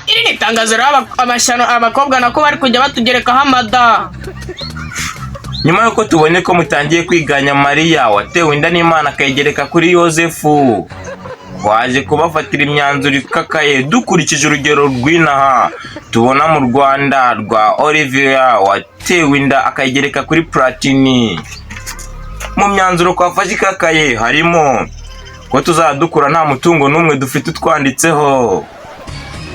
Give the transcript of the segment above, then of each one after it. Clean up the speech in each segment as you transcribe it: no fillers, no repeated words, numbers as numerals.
Iri ni itangazo rero abakobwa nako bari kujya batugerekaho amada. Nyuma yuko tubonye ko mutangiye kwiganya Mariya watewe inda n'Imana akayigereka kuri Yozefu, twaje kubafatira imyanzuro ikakaye dukurikije urugero rw'inaha tubona mu Rwanda rwa Olivier watewe inda akayigereka kuri Platini. Mu myanzuro twafashe ikakaye harimo ko tuzadukura nta mutungo n'umwe dufite utwanditseho,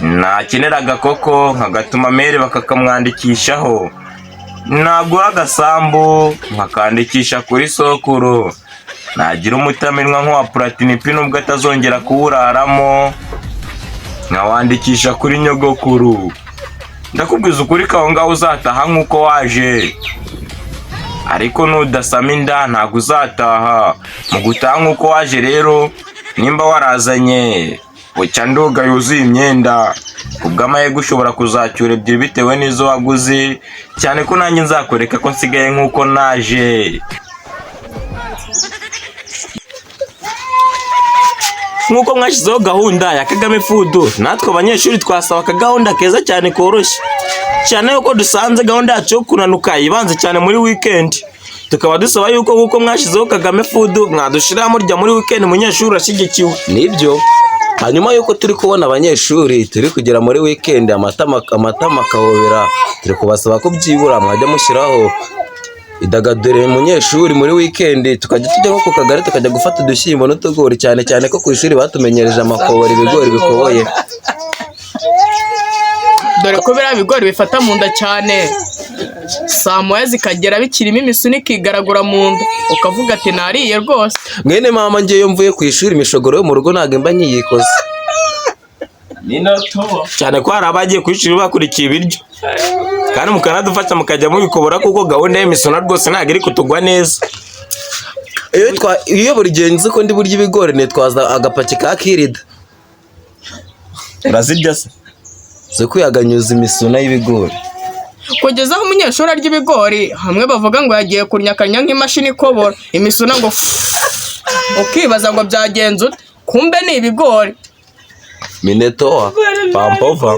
nakeneraga koko nkagatuma mere bakakamwandikishaho, nagura agasambu nkakandikisha kuri sokuru, nagira umutamenwa nk'uwa Platini P nubwo atazongera kuwuraramo nkawandikisha kuri nyogokuru. Ndakubwiza ukuri ko aho ngaho uzataha nk'uko waje, ariko nudasama inda ntabwo uzataha. Mu gutaha nk'uko waje rero, nimba warazanye bucya ndoga yuzuye imyenda, kubw'amahirwe ushobora kuzacyura ebyiri bitewe n'izo waguze, cyane ko nanjye nzakwereka ko nsigaye nk'uko naje. Nk'uko mwashyizeho gahunda ya Kagame Food, natwe abanyeshuri twasaba akagahunda keza cyane koroshye, cyane yuko dusanze gahunda yacu yo kunanuka ibanze cyane muri weekend. Tukaba dusaba yuko nk'uko mwashyizeho Kagame Food mwadushiramo murya muri weekend umunyeshuri ashyigikiwe. Nibyo, hanyuma yuko turi kubona abanyeshuri turi kugera muri weekend amatama akahobera, turi kubasaba ko byibura mwajya mushyiraho idagadure umunyeshuri muri weekend, tukajya tujya nko ku kagari tukajya gufata udushyimbo n'utugori, cyane cyane ko ku ishuri batumenyereje amakobora ibigori bikoboye. Dore ko biriya bigori bifata mu nda cyane, saa moya zikagera bikirimo imisuni ikigaragura mu nda, ukavuga ati nariye rwose. Mwene mama ngeyo mvuye ku ishuri imishogoro yo mu rugo ntabwo mba nkiyikoze, cyane ko hari abagiye ku ishuri bakurikiye ibiryo, kandi mukanadufasha mukajya mubikobora kuko gahunda y'imisuna rwose ntabwo iri kutugwa neza. Iyo buri gihe nzi ko ndi burya ibigori nitwaza agapaki ka kirida. Urazirya se? Zo kwiyaganyuza imisuna y'ibigori. Kugeza aho umunyeshuri arya ibigori, hamwe bavuga ngo yagiye kunyakanya nk'imashini ikobora imisuna ngo ukibaza ngo byagenze ute, kumbe ni ibigori. Minetoa, pampova.